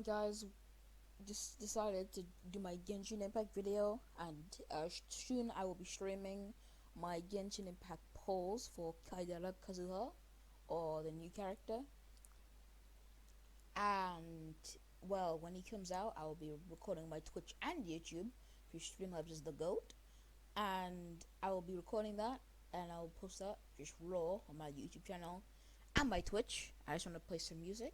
guys, just decided to do my Genshin Impact video, and soon I will be streaming my Genshin Impact polls for Kazuha, or the new character. And well, when he comes out, I will be recording my Twitch and YouTube for Streamlabs is the GOAT, and I will be recording that, and I will post that just raw on my YouTube channel and my Twitch. I just want to play some music.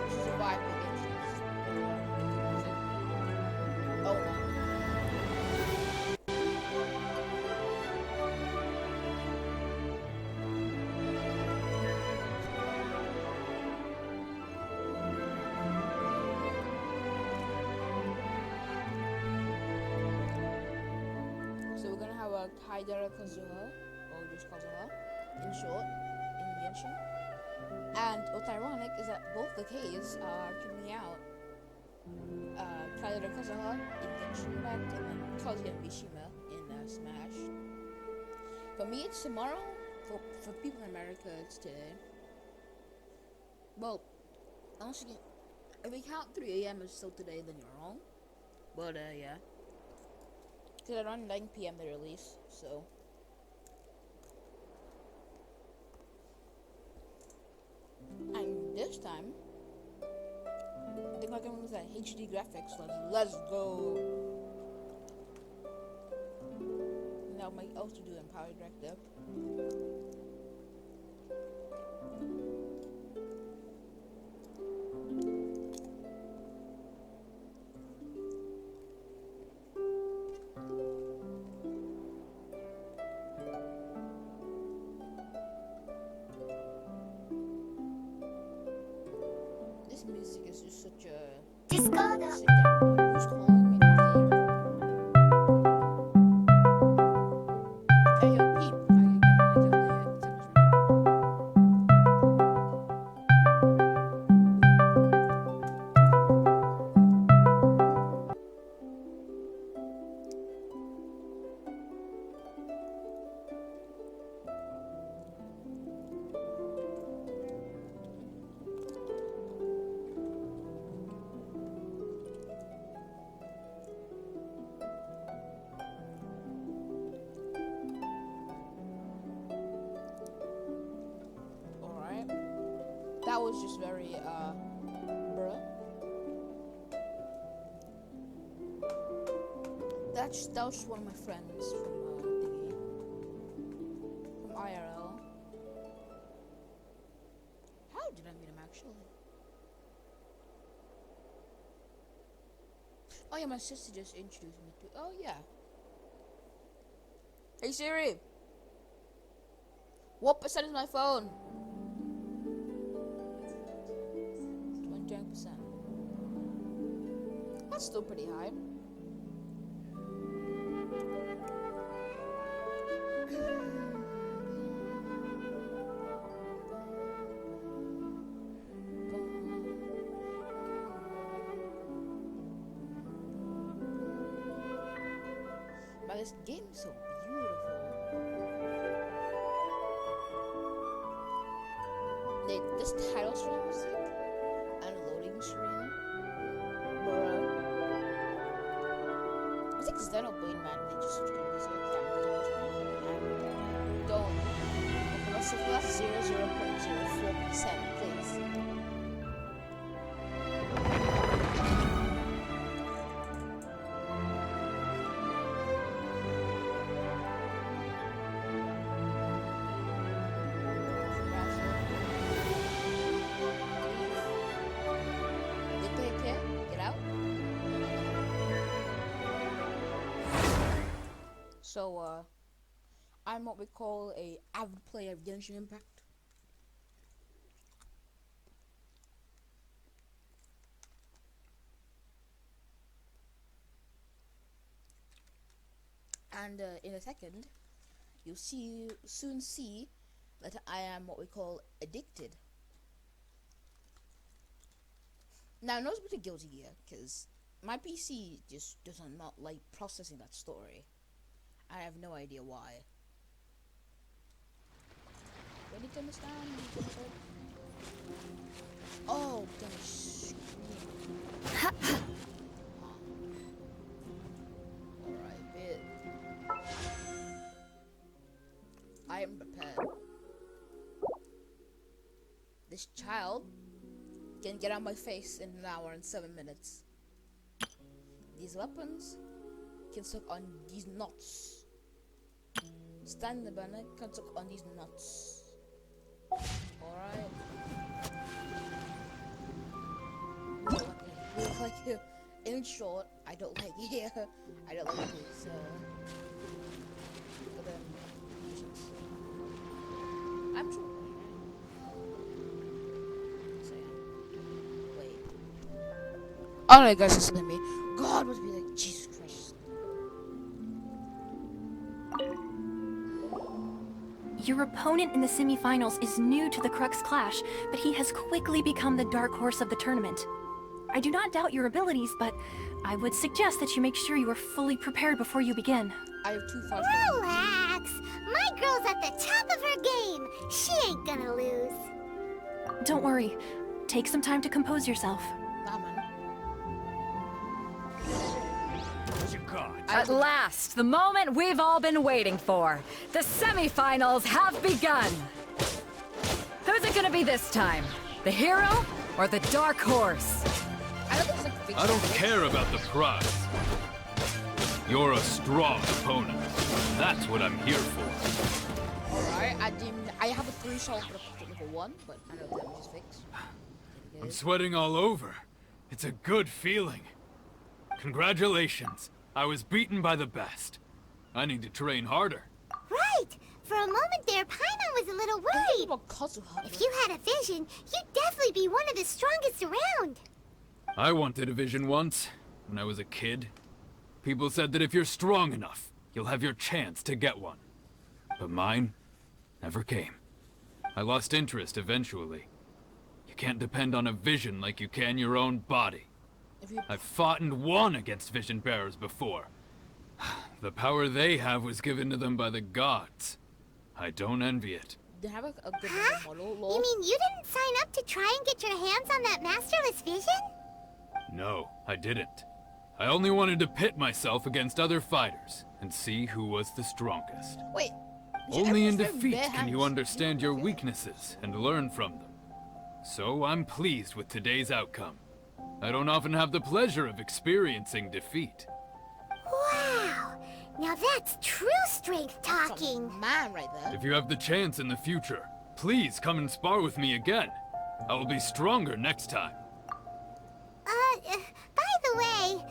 This is a vibe for Genshin. Oh no. So we're gonna have a Kazuha, or just Kazuha, in short, in Genshin. And what's ironic is that both the Ks are coming out. Kazuha in Genshin Impact, and then Kazuya and Mishima in Smash. For me, it's tomorrow. For people in America, it's today. Well, honestly, if we count 3 a.m. as still today, then you're wrong. But yeah. Because around 9 p.m. they release, so. And this time, they're not going with that HD graphics. Let's go. Now my also do Empower Director. This music is just such a Discord. Who's calling me? Hey yo, Pete. Alright. That was just very, bruh. That was just one of my friends from IRL. actually. Oh yeah, my sister just introduced me to. Oh yeah. Hey Siri, what percent is my phone? 29%. That's still pretty high. But this game is so beautiful. This title screen music and loading screen. Bruh. It's like Xenoblade, man. They just switched the music and don't. Let's see, that's 0.04%, please. So, I'm what we call a avid player of Genshin Impact. And in a second, you'll soon see that I am what we call addicted. Now, I'm not really guilty here, because my PC just does not like processing that story. I have no idea why. Let me turn this down. Oh, gosh. Alright, bit. I am prepared. This child can get on my face in an hour and 7 minutes. These weapons can suck on these nuts. Stand in the banner can suck on these nuts. Alright. Like, in short, I don't like it. I don't like these, I'm true. So, yeah. Wait. Oh no, guys, listen to me. God must be like, Jesus Christ. Your opponent in the semifinals is new to the Crux Clash, but he has quickly become the dark horse of the tournament. I do not doubt your abilities, but I would suggest that you make sure you are fully prepared before you begin. I have 2 5. Relax! My girl's at the top of her game. She ain't gonna lose. Don't worry. Take some time to compose yourself. Nah, man. What you got? At last, the moment we've all been waiting for. The semifinals have begun. Who's it gonna be this time? The hero or the dark horse? I don't care about the prize. You're a strong opponent. That's what I'm here for. Alright, I have a 3-star for level 1, but I know damage is fixed. I'm sweating all over. It's a good feeling. Congratulations. I was beaten by the best. I need to train harder. Right! For a moment there, Paimon was a little worried. About Kazuha. If you had a vision, you'd definitely be one of the strongest around. I wanted a vision once, when I was a kid. People said that if you're strong enough, you'll have your chance to get one. But mine never came. I lost interest eventually. You can't depend on a vision like you can your own body. I've fought and won against vision bearers before. The power they have was given to them by the gods. I don't envy it. They have a good model. You mean you didn't sign up to try and get your hands on that masterless vision? No, I didn't. I only wanted to pit myself against other fighters and see who was the strongest. Wait. Only in defeat can you understand your weaknesses and learn from them. So I'm pleased with today's outcome. I don't often have the pleasure of experiencing defeat. Wow! Now that's true strength talking. Man right there. If you have the chance in the future, please come and spar with me again. I will be stronger next time. By the way,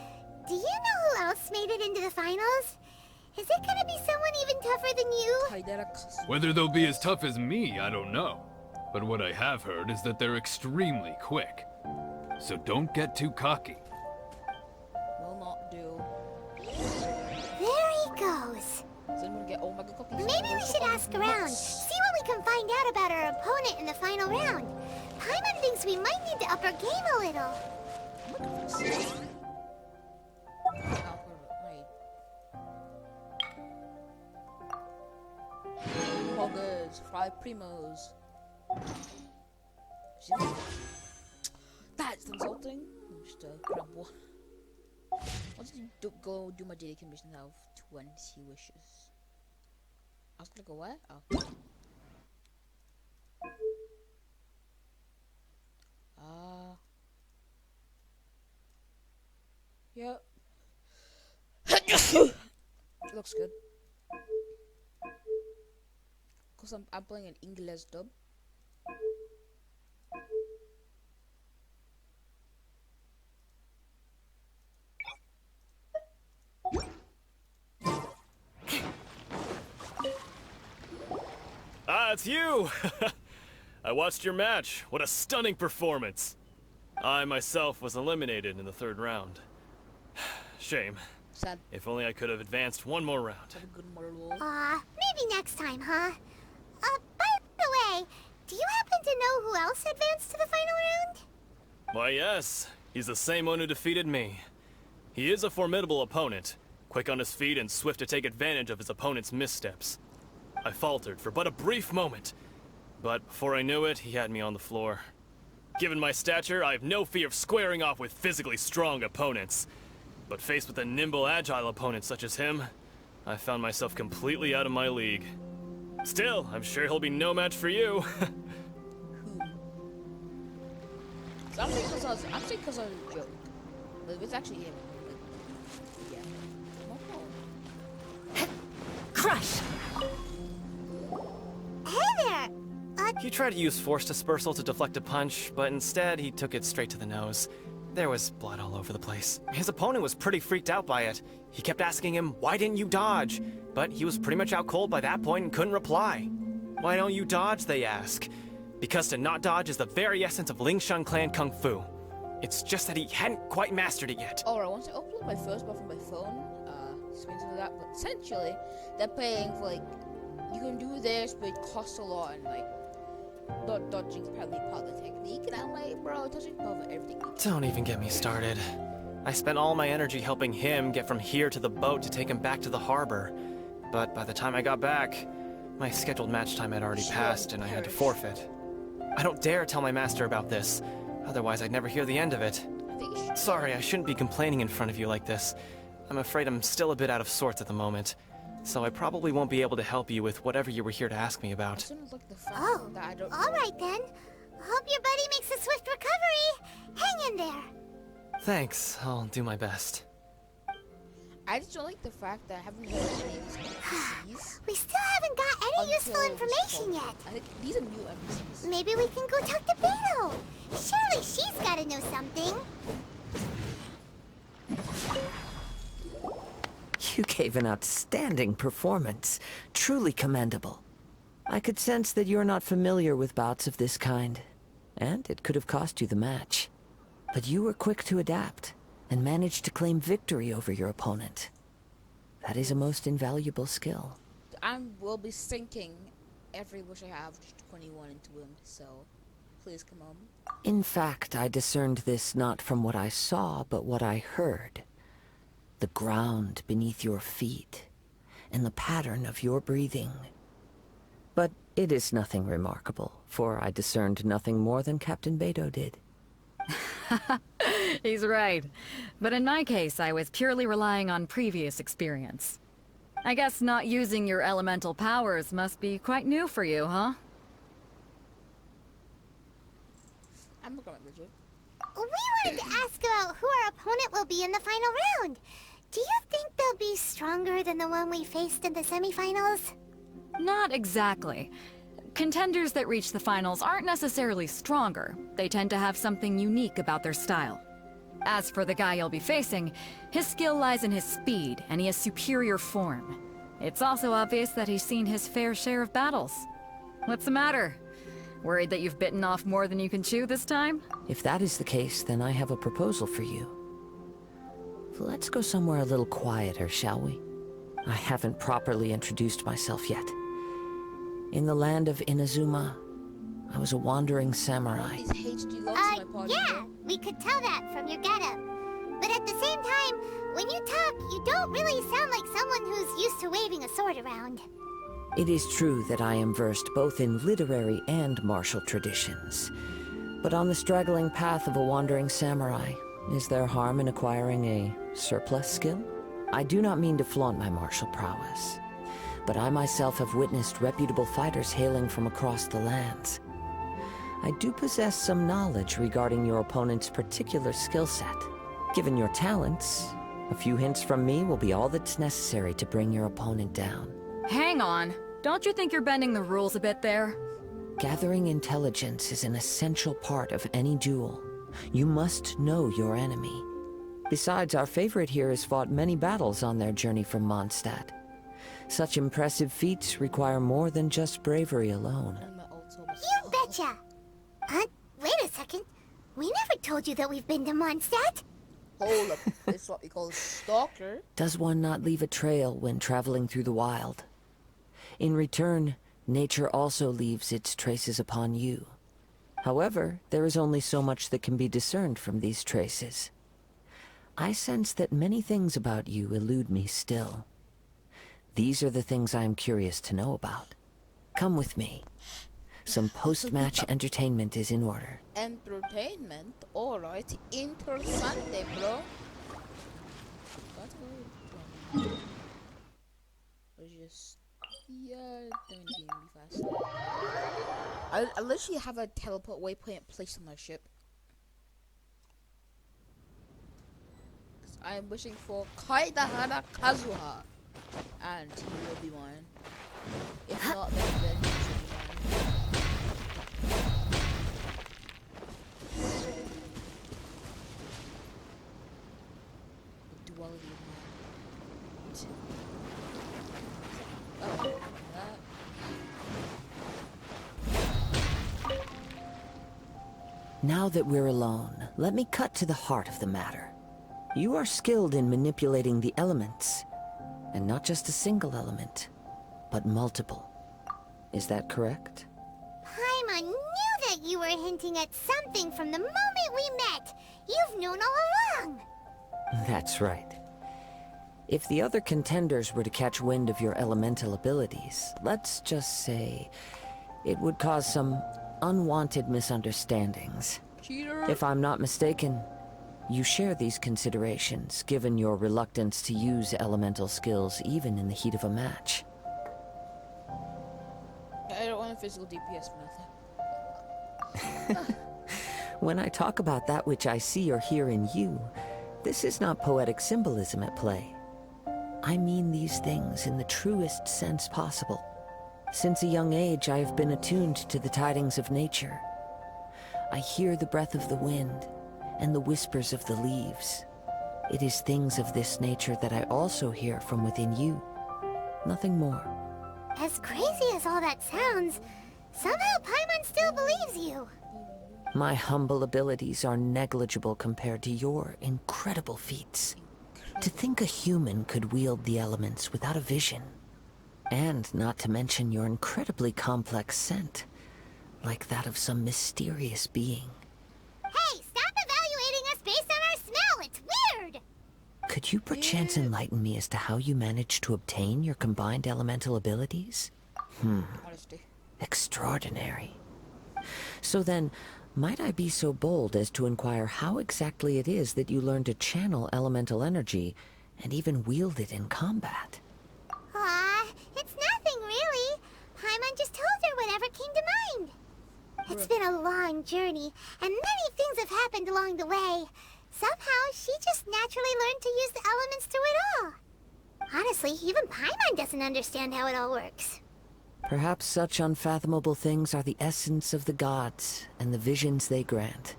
do you know who else made it into the finals? Is it gonna be someone even tougher than you? Whether they'll be as tough as me, I don't know. But what I have heard is that they're extremely quick. So don't get too cocky. Will not do. There he goes. So I'm gonna get Omega cookies. Maybe we should ask around, see what we can find out about our opponent in the final round. Paimon thinks we might need to up our game a little. Poggers, fried primos. That's insulting. Just grab one. Once you go do my daily commission, I have 20 wishes. I was gonna go where? Oh. Yep. It looks good. Cause I'm playing an English dub. Ah, it's you! I watched your match. What a stunning performance. I myself was eliminated in the third round. Shame. Sad. If only I could have advanced one more round. Have a good moral. Maybe next time, huh? By the way, do you happen to know who else advanced to the final round? Why, yes. He's the same one who defeated me. He is a formidable opponent, quick on his feet and swift to take advantage of his opponent's missteps. I faltered for but a brief moment, but before I knew it, he had me on the floor. Given my stature, I have no fear of squaring off with physically strong opponents. But faced with a nimble, agile opponent such as him, I found myself completely out of my league. Still, I'm sure he'll be no match for you. Who? So I'm saying because I was a joke. But if it's actually him, like, yeah. Crush! Hey there! He tried to use force dispersal to deflect a punch, but instead he took it straight to the nose. There was blood all over the place. His opponent was pretty freaked out by it. He kept asking him, "Why didn't you dodge?" But he was pretty much out cold by that point and couldn't reply. "Why don't you dodge?" they ask. Because to not dodge is the very essence of Lingshan clan kung fu. It's just that he hadn't quite mastered it yet. Alright, once I upload my first one from my phone, explain to that, but essentially, they're paying for, like, you can do this, but it costs a lot, and, like, not dodging is probably part of the technique, and I'm like, bro, dodging part of everything. Don't even get me started. I spent all my energy helping him get from here to the boat to take him back to the harbor. But by the time I got back, my scheduled match time had already passed and I had to forfeit. I don't dare tell my master about this, otherwise I'd never hear the end of it. I think you should. Sorry, I shouldn't be complaining in front of you like this. I'm afraid I'm still a bit out of sorts at the moment, so I probably won't be able to help you with whatever you were here to ask me about. As soon as, like, the fact Oh, that I don't alright then. Hope your buddy makes a swift recovery. Hang in there. Thanks, I'll do my best. I just don't like the fact that I haven't heard any of these NPCs. We still haven't got any useful until information this yet. I think these are new NPCs. Maybe we can go talk to Beto. Surely she's gotta know something. You gave an outstanding performance. Truly commendable. I could sense that you're not familiar with bouts of this kind, and it could have cost you the match. But you were quick to adapt, and managed to claim victory over your opponent. That is a most invaluable skill. I will be sinking every wish I have, just 21 into him, so please come on. In fact, I discerned this not from what I saw, but what I heard. The ground beneath your feet, and the pattern of your breathing. But it is nothing remarkable, for I discerned nothing more than Captain Beto did. He's right. But in my case, I was purely relying on previous experience. I guess not using your elemental powers must be quite new for you, huh? I'm not gonna legit. We wanted to ask about who our opponent will be in the final round. Do you think they'll be stronger than the one we faced in the semifinals? Not exactly. Contenders that reach the finals aren't necessarily stronger. They tend to have something unique about their style. As for the guy you'll be facing, his skill lies in his speed, and he has superior form. It's also obvious that he's seen his fair share of battles. What's the matter? Worried that you've bitten off more than you can chew this time? If that is the case, then I have a proposal for you. Let's go somewhere a little quieter, shall we? I haven't properly introduced myself yet. In the land of Inazuma, I was a wandering samurai. These HD logs in my party. Yeah, we could tell that from your getup. But at the same time, when you talk, you don't really sound like someone who's used to waving a sword around. It is true that I am versed both in literary and martial traditions. But on the straggling path of a wandering samurai, is there harm in acquiring a surplus skill? I do not mean to flaunt my martial prowess, but I myself have witnessed reputable fighters hailing from across the lands. I do possess some knowledge regarding your opponent's particular skill set. Given your talents, a few hints from me will be all that's necessary to bring your opponent down. Hang on. Don't you think you're bending the rules a bit there? Gathering intelligence is an essential part of any duel. You must know your enemy. Besides, our favorite here has fought many battles on their journey from Mondstadt. Such impressive feats require more than just bravery alone. You betcha! Wait a second. We never told you that we've been to Mondstadt. Hold up. It's what we call a stalker. Does one not leave a trail when traveling through the wild? In return, nature also leaves its traces upon you. However, there is only so much that can be discerned from these traces. I sense that many things about you elude me still. These are the things I am curious to know about. Come with me. Some post-match entertainment is in order. Entertainment? Alright. Interessante, bro. Just... yeah, don't be fast. I literally have a teleport waypoint placed on my ship. I am wishing for Kaidahara Kazuha, and he will be mine. If not, then he should be mine. The duality of man. Oh, that. Now that we're alone, let me cut to the heart of the matter. You are skilled in manipulating the elements, and not just a single element, but multiple. Is that correct? Paimon knew that you were hinting at something from the moment we met. You've known all along. That's right. If the other contenders were to catch wind of your elemental abilities, let's just say, it would cause some unwanted misunderstandings. Cheater! If I'm not mistaken, you share these considerations, given your reluctance to use elemental skills even in the heat of a match. I don't want a physical DPS for nothing. When I talk about that which I see or hear in you, this is not poetic symbolism at play. I mean these things in the truest sense possible. Since a young age, I have been attuned to the tidings of nature. I hear the breath of the wind, and the whispers of the leaves. It is things of this nature that I also hear from within you. Nothing more. As crazy as all that sounds, somehow Paimon still believes you. My humble abilities are negligible compared to your incredible feats. To think a human could wield the elements without a vision. And not to mention your incredibly complex scent, like that of some mysterious being. Hey, stop evaluating us based on our smell! It's weird! Could you perchance enlighten me as to how you managed to obtain your combined elemental abilities? Honesty. Extraordinary. So then, might I be so bold as to inquire how exactly it is that you learned to channel elemental energy and even wield it in combat? Aw, it's nothing really. Paimon just told her whatever came to mind. It's been a long journey, and many things have happened along the way. Somehow, she just naturally learned to use the elements through it all. Honestly, even Paimon doesn't understand how it all works. Perhaps such unfathomable things are the essence of the gods and the visions they grant.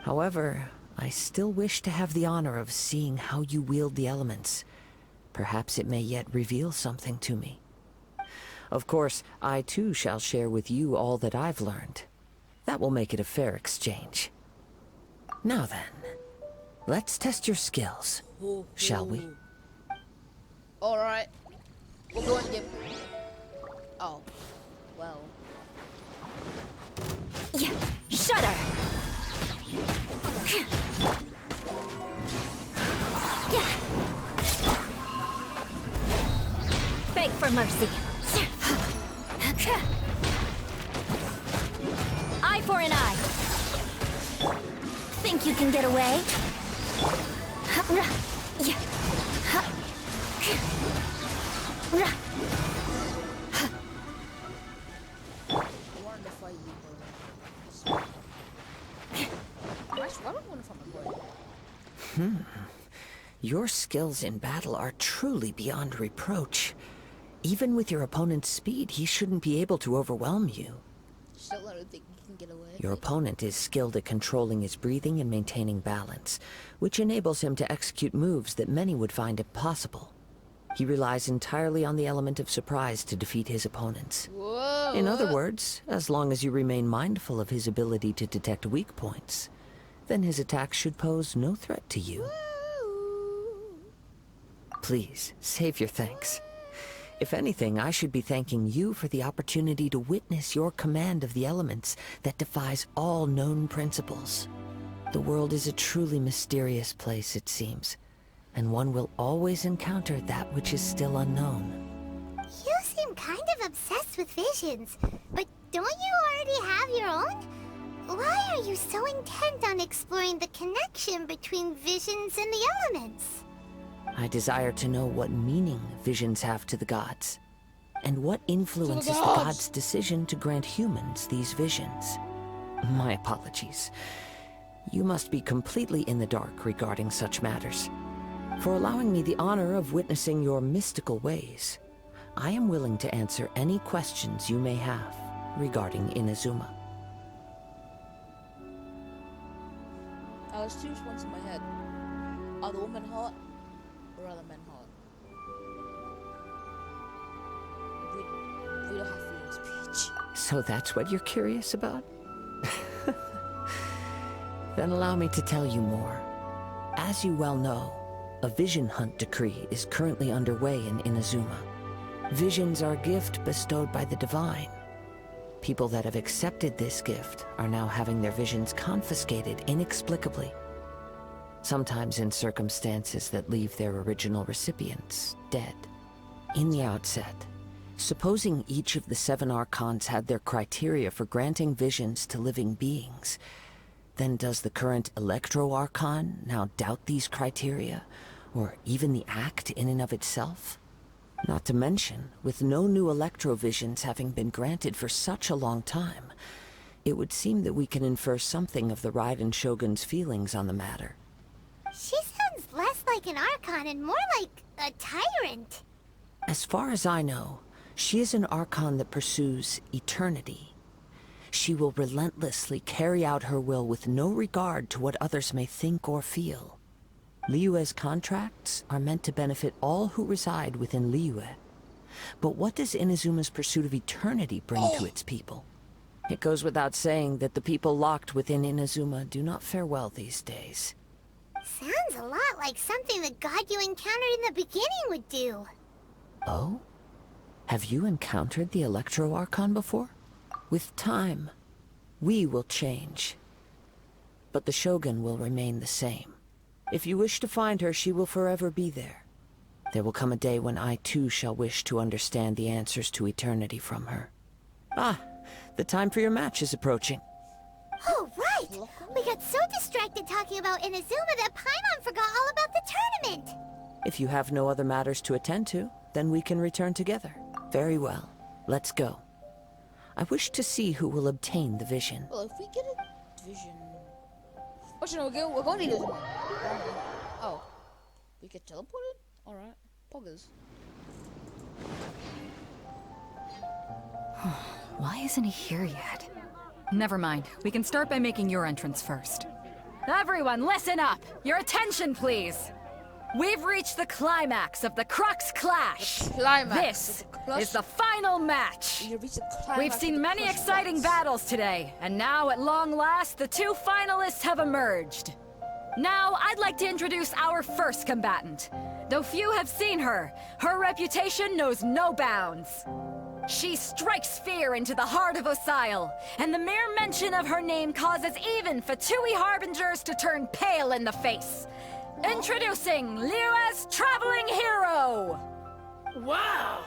However, I still wish to have the honor of seeing how you wield the elements. Perhaps it may yet reveal something to me. Of course, I too shall share with you all that I've learned. That will make it a fair exchange. Now then, let's test your skills, shall we? Alright. We'll go and get... Oh. Well. Yeah, shudder! Beg for mercy. Eye for an eye. Think you can get away? I wanted to fight you, bro. Actually, I don't want to fight my boy. Your skills in battle are truly beyond reproach. Even with your opponent's speed, he shouldn't be able to overwhelm you. Still don't think you can get away. Your opponent is skilled at controlling his breathing and maintaining balance, which enables him to execute moves that many would find impossible. He relies entirely on the element of surprise to defeat his opponents. Whoa. In other words, as long as you remain mindful of his ability to detect weak points, then his attacks should pose no threat to you. Please, save your thanks. If anything, I should be thanking you for the opportunity to witness your command of the elements that defies all known principles. The world is a truly mysterious place, it seems, and one will always encounter that which is still unknown. You seem kind of obsessed with visions, but don't you already have your own? Why are you so intent on exploring the connection between visions and the elements? I desire to know what meaning visions have to the gods, and what influences the gods' decision to grant humans these visions. My apologies. You must be completely in the dark regarding such matters. For allowing me the honor of witnessing your mystical ways, I am willing to answer any questions you may have regarding Inazuma. There's two responses in my head. Are the women hot or are the men hot? We don't have freedom of speech. So that's what you're curious about? Then allow me to tell you more. As you well know, a vision hunt decree is currently underway in Inazuma. Visions are a gift bestowed by the divine. People that have accepted this gift are now having their visions confiscated inexplicably. Sometimes in circumstances that leave their original recipients dead. In the outset, supposing each of the 7 Archons had their criteria for granting visions to living beings, then does the current Electro-Archon now doubt these criteria, or even the act in and of itself? Not to mention, with no new Electro-Visions having been granted for such a long time, it would seem that we can infer something of the Raiden Shogun's feelings on the matter. She sounds less like an Archon and more like a tyrant. As far as I know, she is an Archon that pursues eternity. She will relentlessly carry out her will with no regard to what others may think or feel. Liyue's contracts are meant to benefit all who reside within Liyue. But what does Inazuma's pursuit of eternity bring to its people? It goes without saying that the people locked within Inazuma do not fare well these days. Sounds a lot like something the god you encountered in the beginning would do. Oh? Have you encountered the Electro-Archon before? With time, we will change. But the Shogun will remain the same. If you wish to find her, she will forever be there. There will come a day when I too shall wish to understand the answers to eternity from her. Ah, the time for your match is approaching. Oh, right! We got so distracted talking about Inazuma that Paimon forgot all about the tournament! If you have no other matters to attend to, then we can return together. Very well. Let's go. I wish to see who will obtain the vision. Well, if we get a vision... What you know, we're going to do this one. Oh. We get teleported? Alright. Poggers. Why isn't he here yet? Never mind. We can start by making your entrance first. Everyone, listen up! Your attention, please! We've reached the climax of the Crux Clash! Climax. This is the final match! You reach the climax We've of seen the many Crush exciting Fights. battles today, and now, at long last, the two finalists have emerged. Now, I'd like to introduce our first combatant. Though few have seen her, her reputation knows no bounds. She strikes fear into the heart of Osile, and the mere mention of her name causes even Fatui Harbingers to turn pale in the face. Introducing Liyue's Traveling Hero! Wow!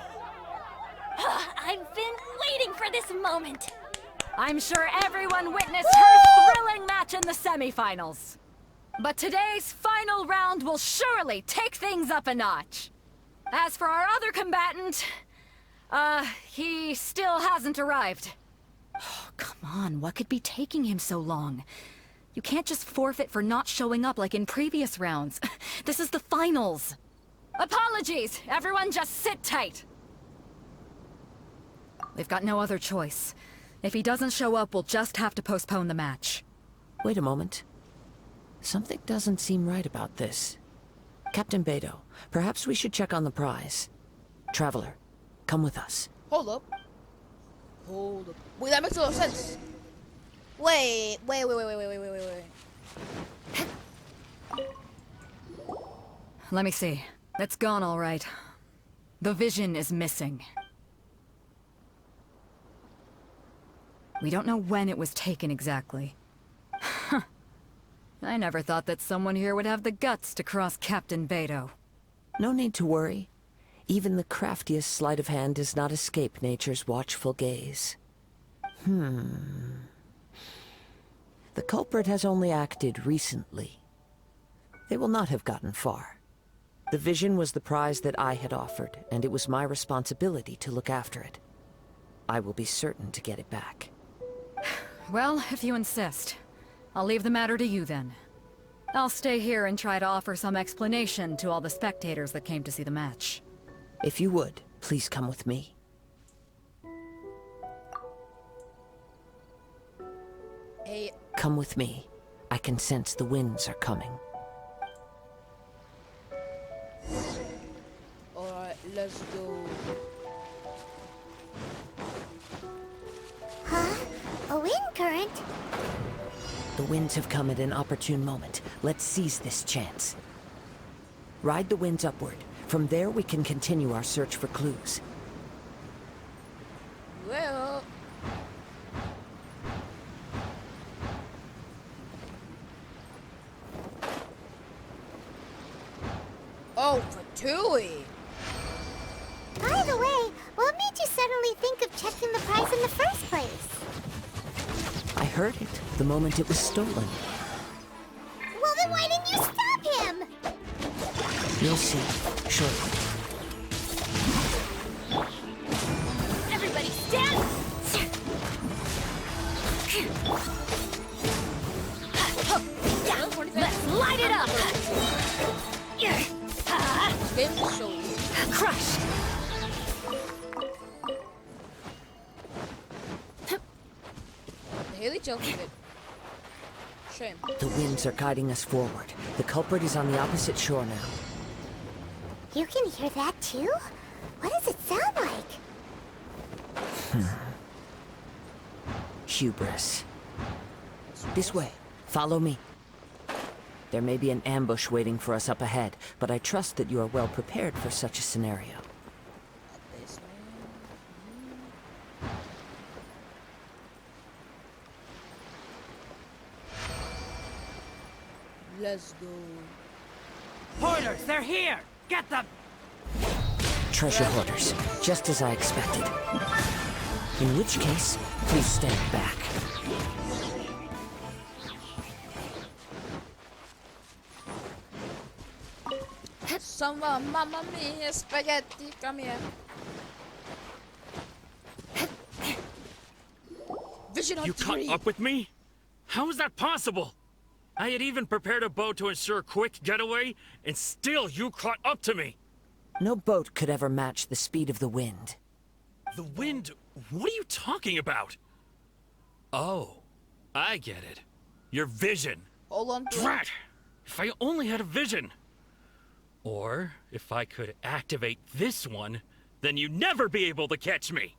I've been waiting for this moment. I'm sure everyone witnessed her thrilling match in the semifinals. But today's final round will surely take things up a notch. As for our other combatant, he still hasn't arrived. Oh, come on, what could be taking him so long? You can't just forfeit for not showing up like in previous rounds. This is the finals. Apologies, everyone just sit tight. We've got no other choice. If he doesn't show up, we'll just have to postpone the match. Wait a moment. Something doesn't seem right about this. Captain Beto, perhaps we should check on the prize. Traveler, come with us. Hold up. Hold up. Wait, that makes a lot of sense. Wait. Let me see. It's gone all right. The vision is missing. We don't know when it was taken exactly. I never thought that someone here would have the guts to cross Captain Beto. No need to worry. Even the craftiest sleight of hand does not escape nature's watchful gaze. The culprit has only acted recently. They will not have gotten far. The vision was the prize that I had offered, and it was my responsibility to look after it. I will be certain to get it back. Well, if you insist. I'll leave the matter to you then. I'll stay here and try to offer some explanation to all the spectators that came to see the match. If you would, please come with me. Hey, Come with me. I can sense the winds are coming. alright, let's go. Huh? A wind current? The winds have come at an opportune moment. Let's seize this chance. Ride the winds upward. From there, we can continue our search for clues. Well. Oh, Fatui! By the way, what made you suddenly think of checking the prize in the first place? I heard it the moment it was stolen. Well, then why didn't you stop him? You'll see shortly. Everybody stand! Let's light it up! Game is so easy. Crush! The Haley joking it. Shame. The winds are guiding us forward. The culprit is on the opposite shore now. You can hear that too? What does it sound like? Hubris. This way. Follow me. There may be an ambush waiting for us up ahead, but I trust that you are well prepared for such a scenario. This man. Let's go. Hoarders, they're here! Get them! Treasure hoarders, just as I expected. In which case, please stand back. Someone, mamma mia, spaghetti, come here. Vision on You caught three. up with me? How is that possible? I had even prepared a boat to ensure a quick getaway, and still you caught up to me. No boat could ever match the speed of the wind. The wind What are you talking about? Oh, I get it. Your vision. Hold on to it. Drat! If I only had a vision. Or, if I could activate this one, then you'd never be able to catch me.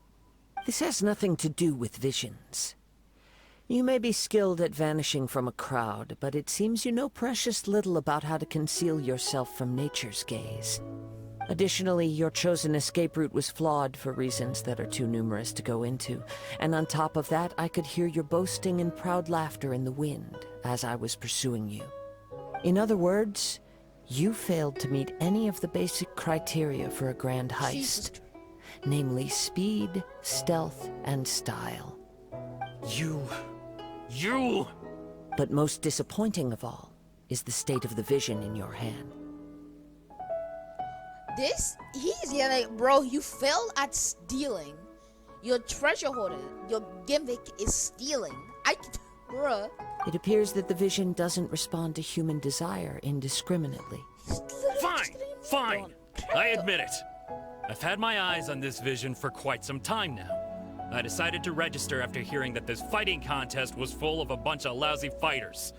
This has nothing to do with visions. You may be skilled at vanishing from a crowd, but it seems you know precious little about how to conceal yourself from nature's gaze. Additionally, your chosen escape route was flawed for reasons that are too numerous to go into, and on top of that, I could hear your boasting and proud laughter in the wind as I was pursuing you. In other words, you failed to meet any of the basic criteria for a grand heist, namely speed, stealth, and style. You... But most disappointing of all is the state of the vision in your hand. He's like, bro, you failed at stealing. Your treasure hoarder, your gimmick is stealing. Bruh. It appears that the vision doesn't respond to human desire indiscriminately. Fine. I admit it. I've had my eyes on this vision for quite some time now. I decided to register after hearing that this fighting contest was full of a bunch of lousy fighters.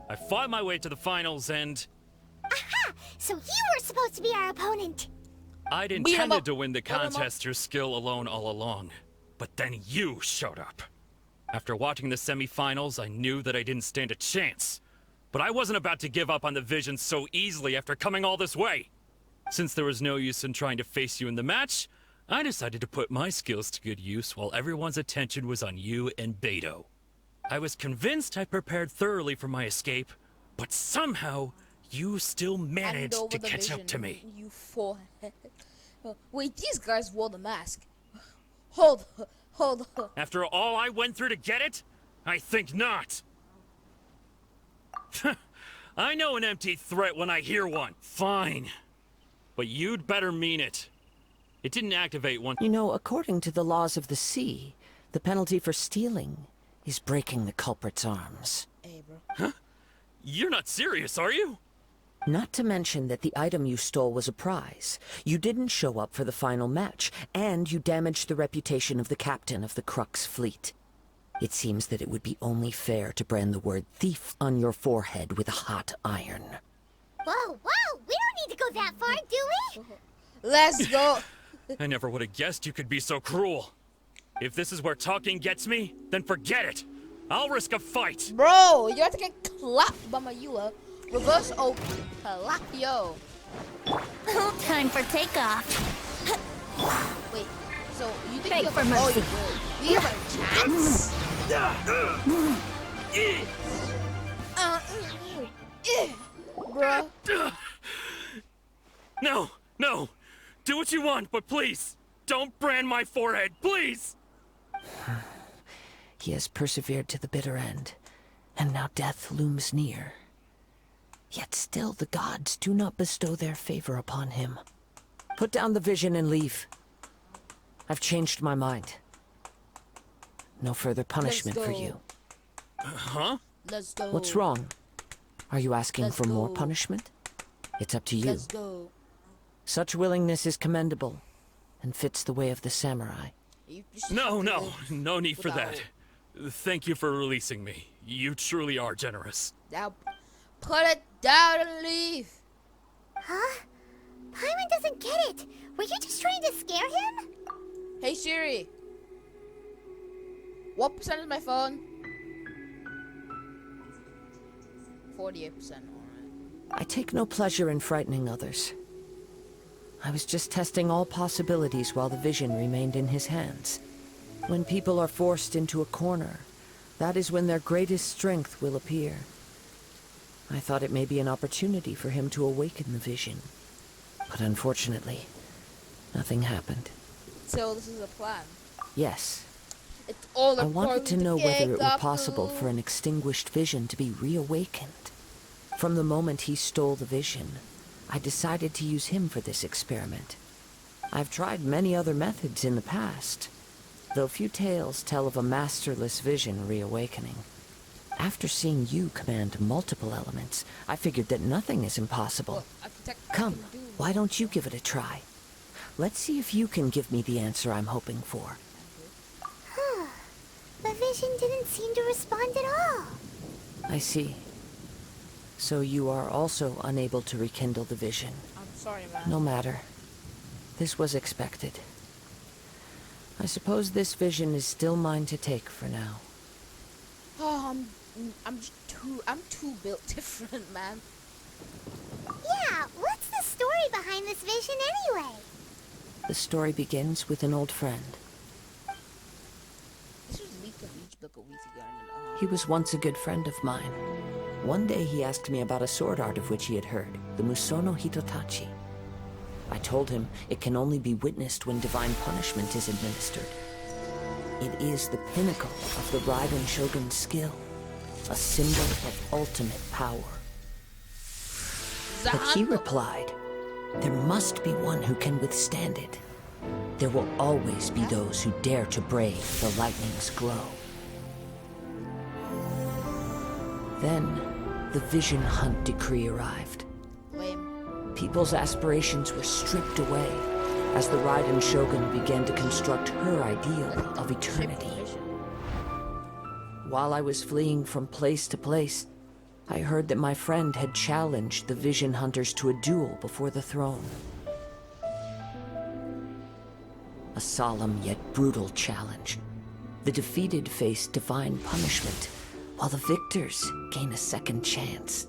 I fought my way to the finals and... Aha! So you were supposed to be our opponent. I'd intended to win the contest through skill alone all along. But then you showed up. After watching the semi-finals, I knew that I didn't stand a chance. But I wasn't about to give up on the vision so easily after coming all this way. Since there was no use in trying to face you in the match, I decided to put my skills to good use while everyone's attention was on you and Beto. I was convinced I prepared thoroughly for my escape, but somehow you still managed to catch up to me. You forehead. Wait, these guys wore the mask. Hold. After all I went through to get it? I think not. I know an empty threat when I hear one. Fine. But you'd better mean it. It didn't activate once. You know, according to the laws of the sea, the penalty for stealing is breaking the culprit's arms. Hey, bro. Huh? You're not serious, are you? Not to mention that the item you stole was a prize. You didn't show up for the final match, and you damaged the reputation of the captain of the Crux fleet. It seems that it would be only fair to brand the word thief on your forehead with a hot iron. Whoa, we don't need to go that far, do we? Let's go. I never would have guessed you could be so cruel. If this is where talking gets me, then forget it. I'll risk a fight. Bro, you have to get clapped by my Eula. Reverse O. Clap, yo. Time for takeoff. Wait, so you think Beg you have for a, mercy. you have a chance? Bruh. No. Do what you want, but please, don't brand my forehead, please! He has persevered to the bitter end, and now death looms near. Yet still the gods do not bestow their favor upon him. Put down the vision and leave. I've changed my mind. No further punishment for you. Huh? Let's go. What's wrong? Are you asking Let's for more go. punishment? It's up to you. Let's go. Such willingness is commendable, and fits the way of the samurai. You just No have to need for without that. Thank you for releasing me. You truly are generous. Now, put it down and leave. Huh? Paimon doesn't get it. Were you just trying to scare him? Hey Siri. What percent is my phone? 48%. Alright. I take no pleasure in frightening others. I was just testing all possibilities while the vision remained in his hands. When people are forced into a corner, that is when their greatest strength will appear. I thought it may be an opportunity for him to awaken the vision. But unfortunately, nothing happened. So this is a plan. Yes, It's all I wanted to know whether it were Gaku. possible for an extinguished vision to be reawakened. From the moment he stole the vision, I decided to use him for this experiment. I've tried many other methods in the past, though few tales tell of a masterless vision reawakening. After seeing you command multiple elements, I figured that nothing is impossible. Well, I can Come, do. why don't you give it a try? Let's see if you can give me the answer I'm hoping for. vision didn't seem to respond at all. I see. So you are also unable to rekindle the vision. I'm sorry, man. No matter. This was expected. I suppose this vision is still mine to take for now. Oh, I'm too built different, man. Yeah, what's the story behind this vision anyway? The story begins with an old friend. This was leaked on YouTube like a week ago. He was once a good friend of mine. One day he asked me about a sword art of which he had heard, the Musono Hitotachi. I told him it can only be witnessed when divine punishment is administered. It is the pinnacle of the Raiden Shogun's skill, a symbol of ultimate power. But he replied, there must be one who can withstand it. There will always be those who dare to brave the lightning's glow. Then, the Vision Hunt decree arrived. Lame. People's aspirations were stripped away as the Raiden Shogun began to construct her ideal of eternity. While I was fleeing from place to place, I heard that my friend had challenged the Vision Hunters to a duel before the throne. A solemn yet brutal challenge. The defeated face divine punishment, while the victors gain a second chance.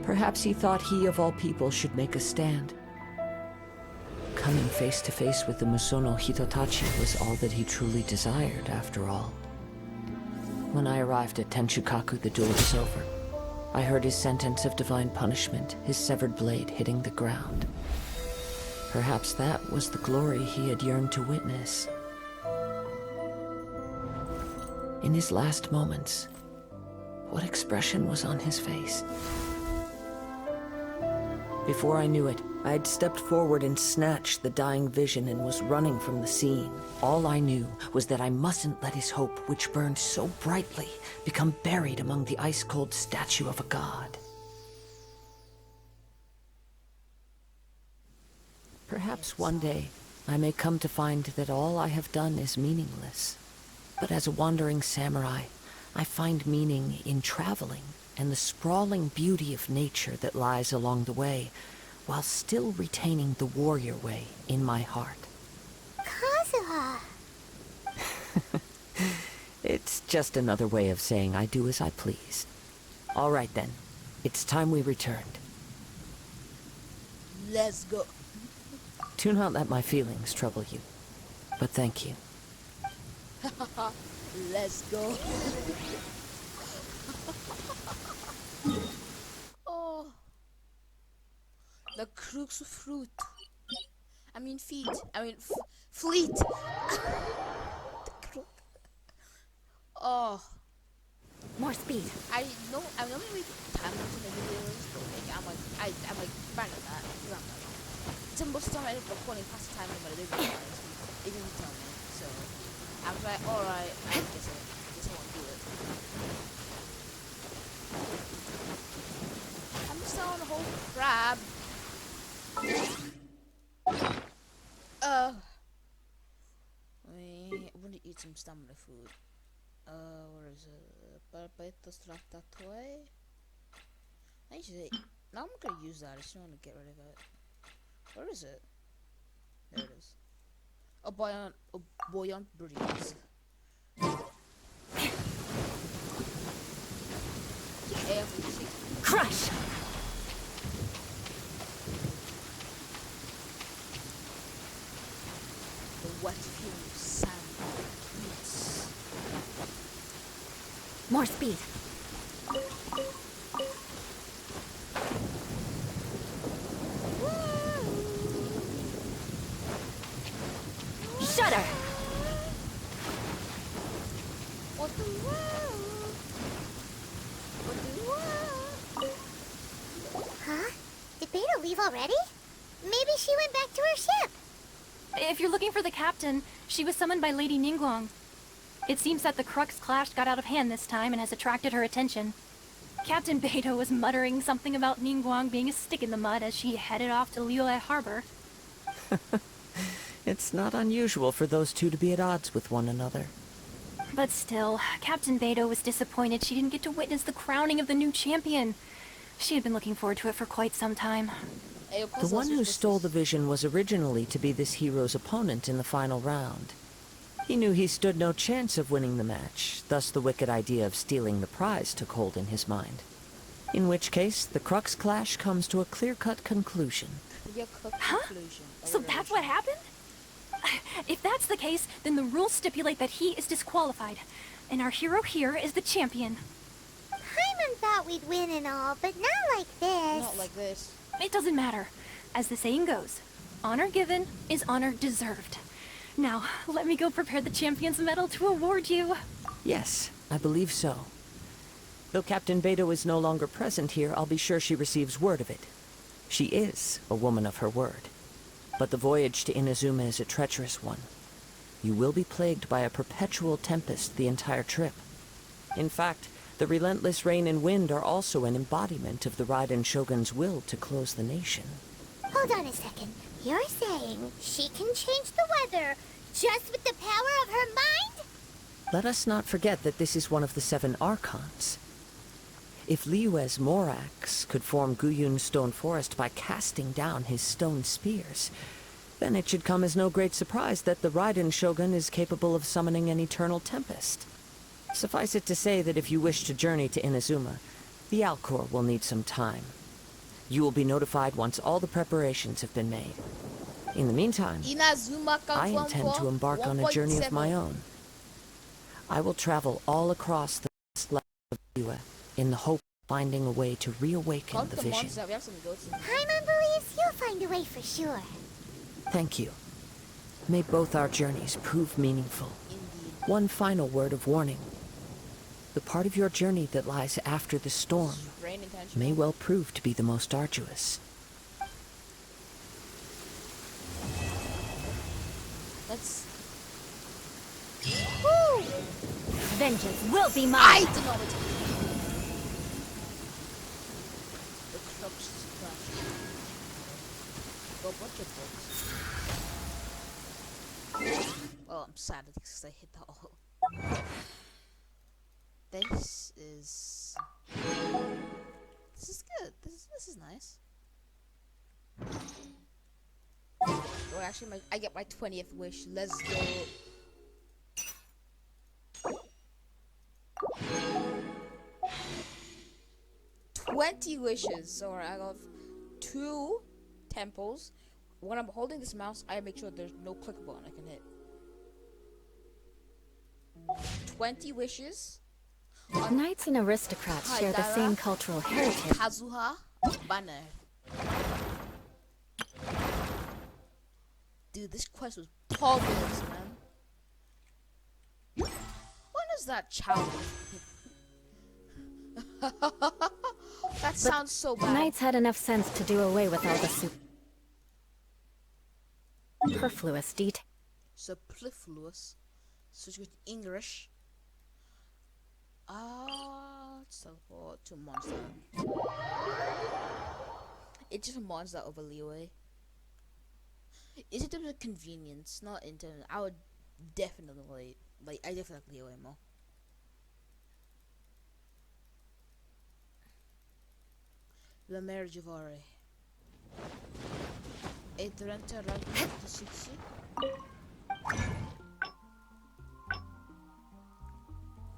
Perhaps he thought he of all people should make a stand. Coming face to face with the Musono Hitotachi was all that he truly desired, after all. When I arrived at Tenchukaku, the duel was over. I heard his sentence of divine punishment, his severed blade hitting the ground. Perhaps that was the glory he had yearned to witness. In his last moments, what expression was on his face? Before I knew it, I had stepped forward and snatched the dying vision and was running from the scene. All I knew was that I mustn't let his hope, which burned so brightly, become buried among the ice-cold statue of a god. Perhaps one day, I may come to find that all I have done is meaningless. But as a wandering samurai, I find meaning in traveling and the sprawling beauty of nature that lies along the way, while still retaining the warrior way in my heart. Kazuha! It's just another way of saying I do as I please. All right then, it's time we returned. Let's go. Do not let my feelings trouble you, but thank you. Let's go. Oh, the crux of fruit. I mean feet. I mean fleet. Oh, More speed. I know. I normally make time lapse in the videos, but like, I'm like bad at that. So most of the time I end up recording past the time limit. I didn't realize. They didn't tell me, so I was like, all right, I guess I won't do it. I'm selling a whole crab. I want to eat some stamina food. Where is it? Barbetos ratatouille. I usually. Now I'm gonna use that. I just want to get rid of it. Where is it? There it is. A buoyant breeze. Crush! The wet fuel sand meets. More speed. Shudder! What the world? Huh? Did Beta leave already? Maybe she went back to her ship. If you're looking for the captain, she was summoned by Lady Ningguang. It seems that the Crux clash got out of hand this time and has attracted her attention. Captain Beto was muttering something about Ningguang being a stick in the mud as she headed off to Liyue Harbor. It's not unusual for those two to be at odds with one another. But still, Captain Beto was disappointed she didn't get to witness the crowning of the new champion. She had been looking forward to it for quite some time. Hey, of The course, one that's who just stole the vision was originally to be this hero's opponent in the final round. He knew he stood no chance of winning the match, thus the wicked idea of stealing the prize took hold in his mind. In which case, the Crux clash comes to a clear-cut conclusion. conclusion. So that's what happened? If that's the case, then the rules stipulate that he is disqualified. And our hero here is the champion. Paimon thought we'd win and all, but not like this. Not like this. It doesn't matter. As the saying goes, honor given is honor deserved. Now, let me go prepare the champion's medal to award you. Yes, I believe so. Though Captain Beto is no longer present here, I'll be sure she receives word of it. She is a woman of her word. But the voyage to Inazuma is a treacherous one. You will be plagued by a perpetual tempest the entire trip. In fact, the relentless rain and wind are also an embodiment of the Raiden Shogun's will to close the nation. Hold on a second. You're saying she can change the weather just with the power of her mind? Let us not forget that this is one of the 7 Archons. If Liyue's Morax could form Guyun's stone forest by casting down his stone spears, then it should come as no great surprise that the Raiden Shogun is capable of summoning an eternal tempest. Suffice it to say that if you wish to journey to Inazuma, the Alcor will need some time. You will be notified once all the preparations have been made. In the meantime, Inazuma I intend to embark on a journey of my own. I will travel all across the land of Liyue in the hope of finding a way to reawaken the vision. We have some goats. Paimon believes you'll find a way for sure. Thank you. May both our journeys prove meaningful. Indeed. One final word of warning. The part of your journey that lies after the storm Rain intentional. may well prove to be the most arduous. Let's. Woo! Vengeance will be I mine! do not want to. The Crux clash. Go watch your books. Oh, I'm sad because I hit that all. This is good. This is nice. Or actually, I get my 20th wish. Let's go. 20 wishes. So I got 2 temples. When I'm holding this mouse, I make sure there's no click button I can hit. 20 wishes. Knights and aristocrats share the Haidara, same cultural heritage. Kazuha, Banner. Dude, this quest was poggers, man. When is that child? That sounds so bad. Knights had enough sense to do away with all the superfluous details. Superfluous. Switch with English. Teleport to monster. It's just a monster over Liyue. It's in terms of convenience, not in terms. I would definitely like Liyue more. La Mère Javare. E durante la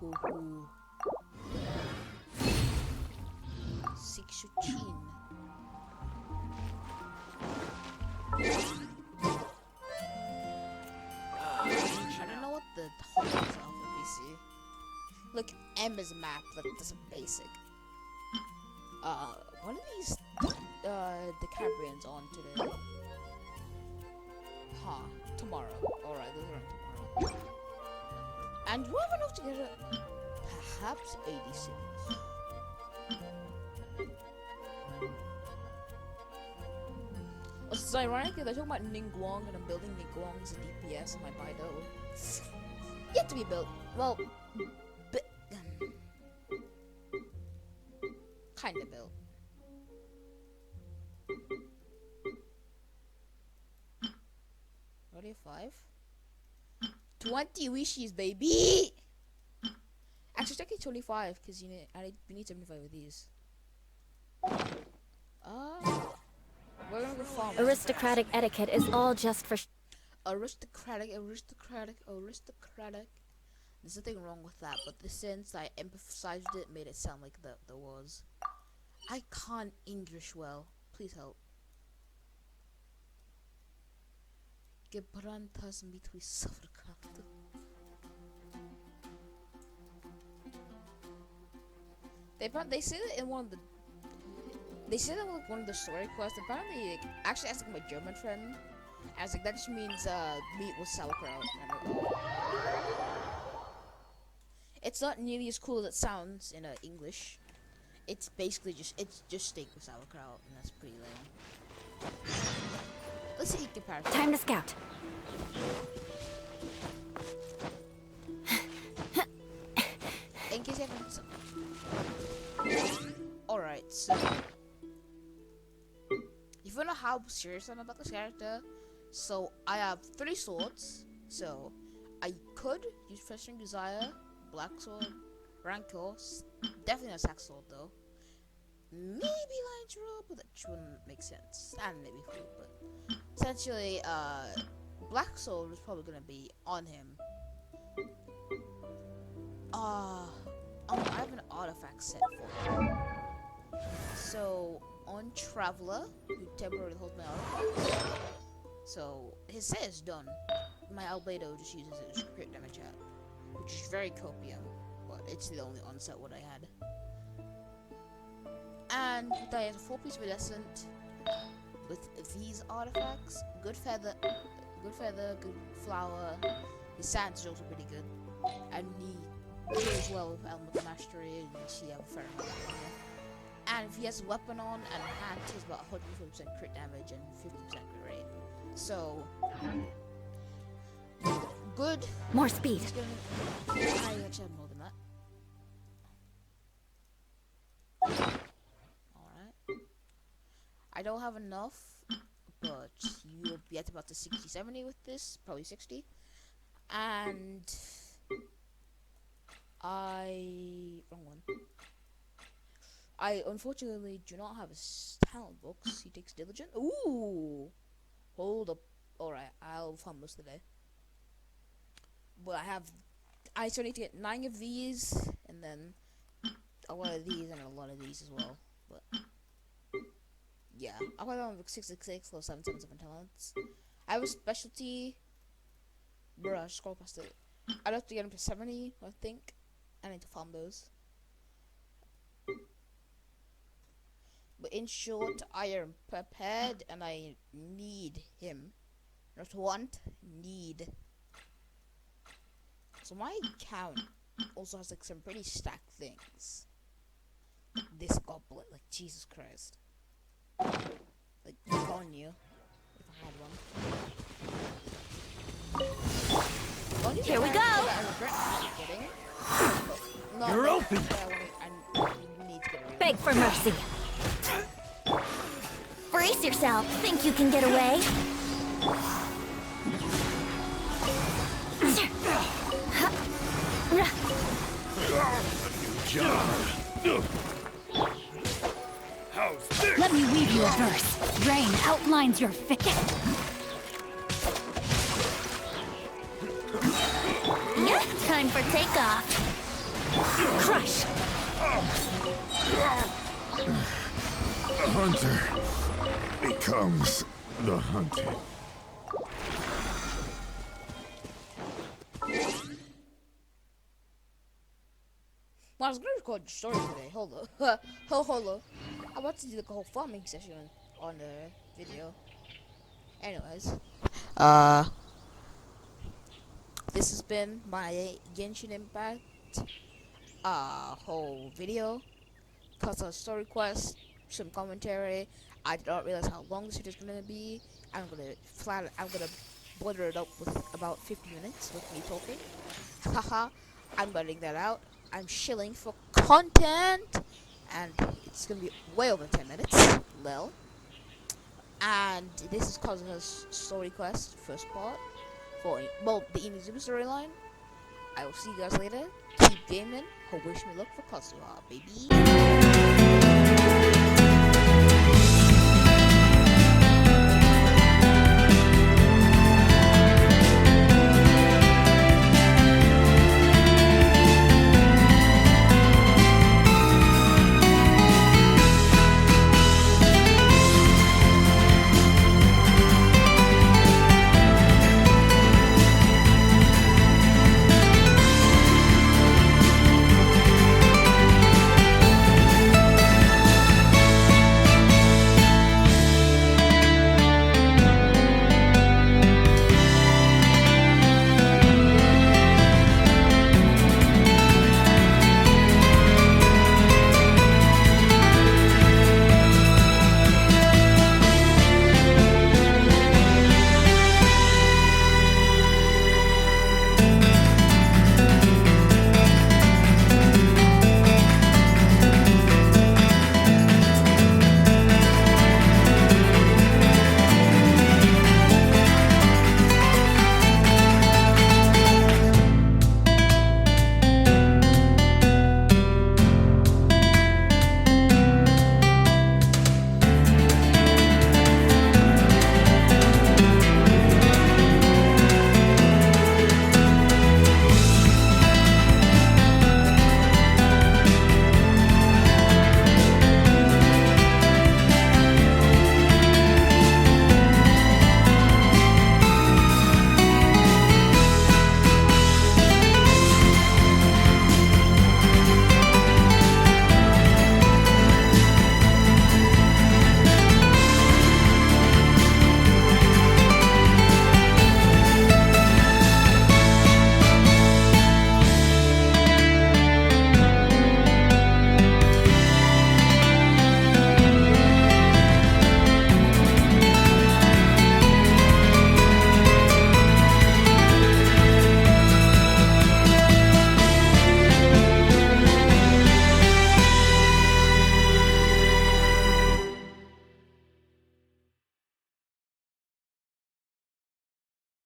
Huhu. Sixuchin. I don't know what the whole is of the PC. Look, M is a map, like that's a basic. What are these the Cabrians on today? Huh, tomorrow. Alright, those are on tomorrow. And do I have enough to get a perhaps 86? It's ironic that I talk about Ningguang and I'm building Ningguang as a DPS in my Baido. Yet to be built. Well, kinda built. Already 5? 20 wishes, baby! should take it 25 because we need 75 of these. We're gonna go farm. Aristocratic etiquette is all just for Aristocratic. There's nothing wrong with that, but the sense I emphasized it made it sound like there was. I can't English well. Please help. Gebrantas mitwi safrkraft. They say that in one of the. They say that like one of the story quests. Apparently, like, actually, asked like my German friend. I was like, that just means meat with sauerkraut. And I'm like, oh. It's not nearly as cool as it sounds in English. It's basically just steak with sauerkraut, and that's pretty lame. Let's see comparison. time to scout. In case you haven't. Alright, so if you know how serious I'm about this character, so I have 3 swords. So I could use Festering Desire, Black Sword, Rancor, definitely not Sax Sword though. Maybe Lion's Robe, but that wouldn't make sense. And maybe Flute, but essentially, Black Sword is probably gonna be on him. I have an artifact set for him. So on Traveler, who temporarily holds my artifact. So his set is done. My Albedo just uses it as crit damage at, which is very copium, but it's the only onset what I had. And I have a 4-piece Redescent with these artifacts. Good feather, good flower. His stance is also pretty good, and he deals well with Element Mastery, and she have a fair amount of armor. And if he has a weapon on and hand, he's about 140% crit damage and 50% crit rate. So good. More speed. I actually have more than that. Alright. I don't have enough, but you'll be at about the 60-70 with this, probably 60. And wrong one. I unfortunately do not have his talent books. He takes diligent. Ooh, hold up. All right, I'll farm most of the day. But I still need to get 9 of these, and then a lot of these, and a lot of these as well. But yeah, I'll probably have 666 or 777 talents. I have a specialty. Bruh, scroll past it. I'd have to get him to 70, I think. I need to farm those. But in short, I am prepared and I need him. Not want, need. So my account also has like some pretty stacked things. This goblet, like Jesus Christ. Like, good on you. If I had one. Here we go! You're open! Beg for mercy. Brace yourself. Think you can get away? Let me weave you a verse. Rain outlines your fate. Time for takeoff. Crush. The hunter becomes the hunted. Well, I was gonna record the story today. Hold up. Hold up. I want to do the whole farming session on the video. Anyways, this has been my Genshin Impact whole video. Cause of story quest, some commentary. I did not realize how long this video is gonna be. I'm gonna blur it up with about 50 minutes with me talking. Haha, I'm cutting that out. I'm shilling for content, and it's gonna be way over 10 minutes. Lil. And this is Kazuha's story quest, first part, for, well, the Inazuma storyline. I will see you guys later. Keep gaming. Wish me luck for Kazuha, baby.